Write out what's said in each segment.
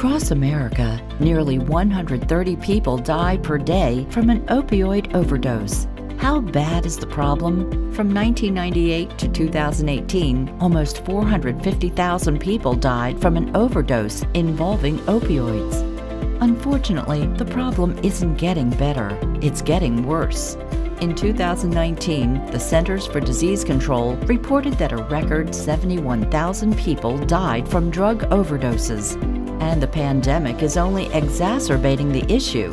Across America, nearly 130 people die per day from an opioid overdose. How bad is the problem? From 1998 to 2018, almost 450,000 people died from an overdose involving opioids. Unfortunately, the problem isn't getting better, it's getting worse. In 2019, the Centers for Disease Control reported that a record 71,000 people died from drug overdoses. And the pandemic is only exacerbating the issue.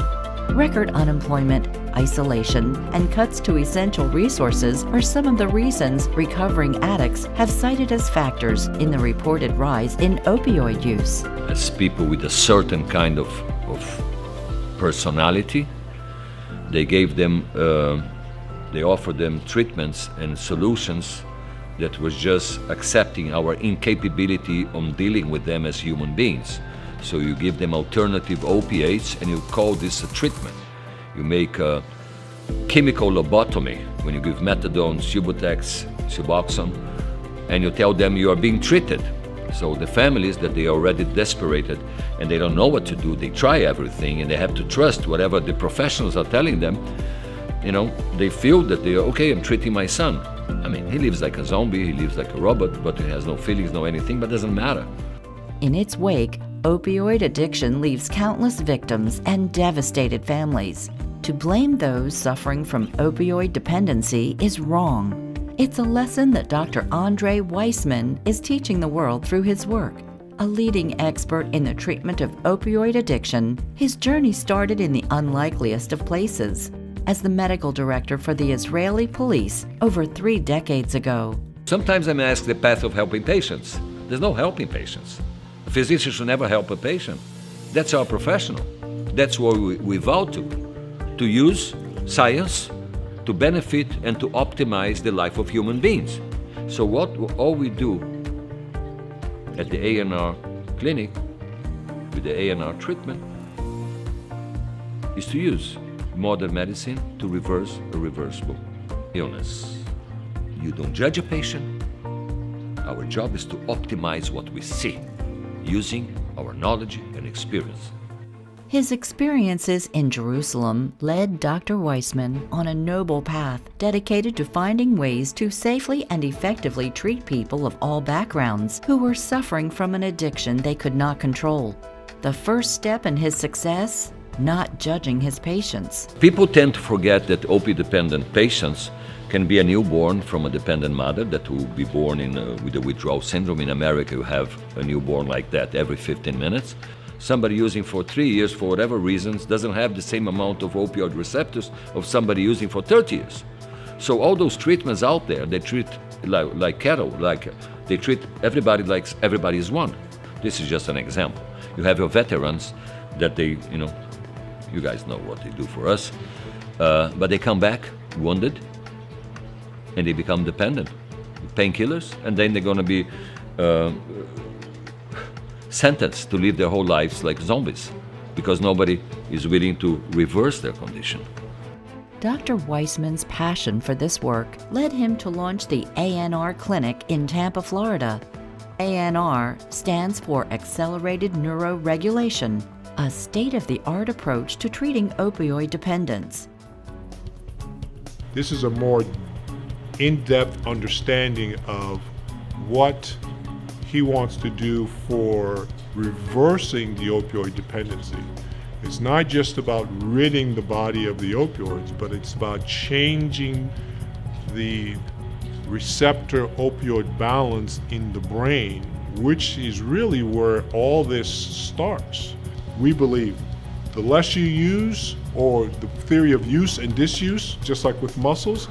Record unemployment, isolation, and cuts to essential resources are some of the reasons recovering addicts have cited as factors in the reported rise in opioid use. As people with a certain kind of personality, they offered them treatments and solutions that was just accepting our incapability on dealing with them as human beings. So you give them alternative opiates and you call this a treatment. You make a chemical lobotomy when you give methadone, Subutex, Suboxone, and you tell them you are being treated. So the families that they are already desperate and they don't know what to do, they try everything and they have to trust whatever the professionals are telling them. You know, they feel that they are, okay, I'm treating my son. I mean, he lives like a zombie, he lives like a robot, but he has no feelings, no anything, but it doesn't matter. In its wake, opioid addiction leaves countless victims and devastated families. To blame those suffering from opioid dependency is wrong. It's a lesson that Dr. Andre Weissman is teaching the world through his work. A leading expert in the treatment of opioid addiction, his journey started in the unlikeliest of places, as the medical director for the Israeli police over 3 decades ago. Sometimes I'm asked the path of helping patients. There's no helping patients. A physician should never help a patient. That's our professional. That's what we vow to use science to benefit and to optimize the life of human beings. So all we do at the A&R clinic with the A&R treatment is to use modern medicine to reverse a reversible illness. You don't judge a patient. Our job is to optimize what we see using our knowledge and experience. His experiences in Jerusalem led Dr. Weissman on a noble path dedicated to finding ways to safely and effectively treat people of all backgrounds who were suffering from an addiction they could not control. The first step in his success? Not judging his patients. People tend to forget that opioid-dependent patients can be a newborn from a dependent mother that will be born with a withdrawal syndrome. In America, you have a newborn like that every 15 minutes. Somebody using for 3 years, for whatever reasons, doesn't have the same amount of opioid receptors of somebody using for 30 years. So all those treatments out there, they treat like cattle, like they treat everybody like everybody is one. This is just an example. You have your veterans that they, you guys know what they do for us, but they come back wounded and they become dependent, painkillers, and then they're going to be sentenced to live their whole lives like zombies because nobody is willing to reverse their condition. Dr. Weissman's passion for this work led him to launch the ANR Clinic in Tampa, Florida. ANR stands for Accelerated Neuroregulation, a state-of-the-art approach to treating opioid dependence. This is a more in-depth understanding of what he wants to do for reversing the opioid dependency. It's not just about ridding the body of the opioids, but it's about changing the receptor opioid balance in the brain, which is really where all this starts. We believe the less you use, or the theory of use and disuse, just like with muscles,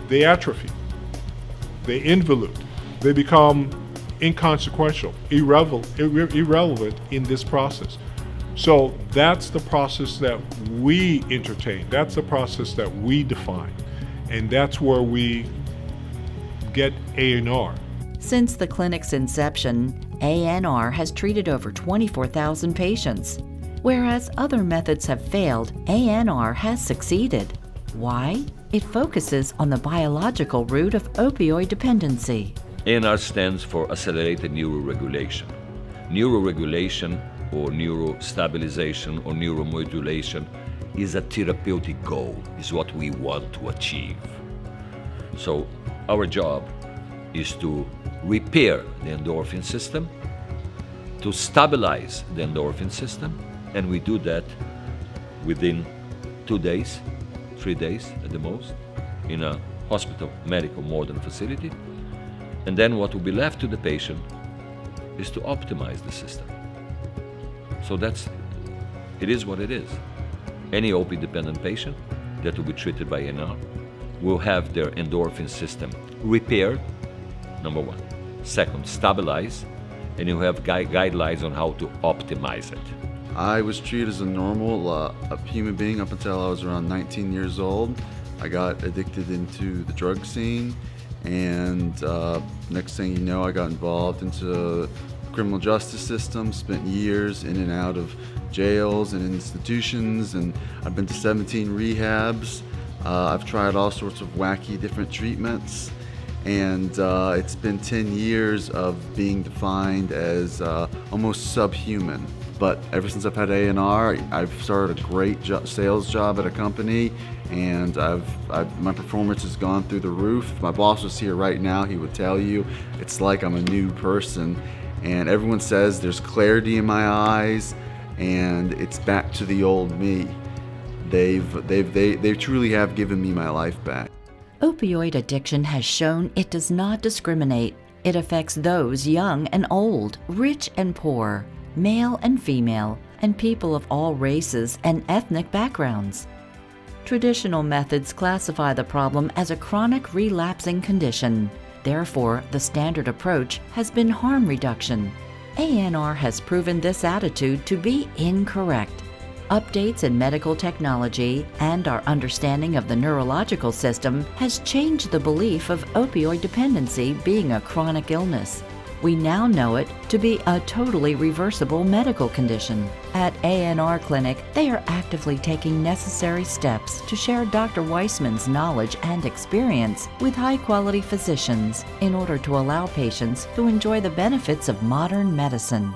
they atrophy, they involute, they become inconsequential, irrelevant in this process. So that's the process that we entertain, that's the process that we define, and that's where we get ANR. Since the clinic's inception, ANR has treated over 24,000 patients. Whereas other methods have failed, ANR has succeeded. Why? It focuses on the biological root of opioid dependency. ANR stands for Accelerated Neuroregulation. Neuroregulation or neurostabilization or neuromodulation is a therapeutic goal, is what we want to achieve. So our job is to repair the endorphin system, to stabilize the endorphin system, and we do that within 2 days, 3 days at the most, in a hospital, medical, modern facility. And then what will be left to the patient is to optimize the system. So it is what it is. Any opioid-dependent patient that will be treated by ANR will have their endorphin system repaired, number one. Second, stabilize, and you have guidelines on how to optimize it. I was treated as a normal human being up until I was around 19 years old. I got addicted into the drug scene, and next thing you know, I got involved into the criminal justice system, spent years in and out of jails and institutions, and I've been to 17 rehabs. I've tried all sorts of wacky different treatments, and it's been 10 years of being defined as almost subhuman. But ever since I've had ANR, I've started a great sales job at a company, and my performance has gone through the roof. If my boss was here right now, he would tell you it's like I'm a new person. And everyone says there's clarity in my eyes, and it's back to the old me. They truly have given me my life back. Opioid addiction has shown it does not discriminate. It affects those young and old, rich and poor, male and female, and people of all races and ethnic backgrounds. Traditional methods classify the problem as a chronic relapsing condition. Therefore, the standard approach has been harm reduction. ANR has proven this attitude to be incorrect. Updates in medical technology and our understanding of the neurological system has changed the belief of opioid dependency being a chronic illness. We now know it to be a totally reversible medical condition. At ANR Clinic, they are actively taking necessary steps to share Dr. Weissman's knowledge and experience with high-quality physicians in order to allow patients to enjoy the benefits of modern medicine.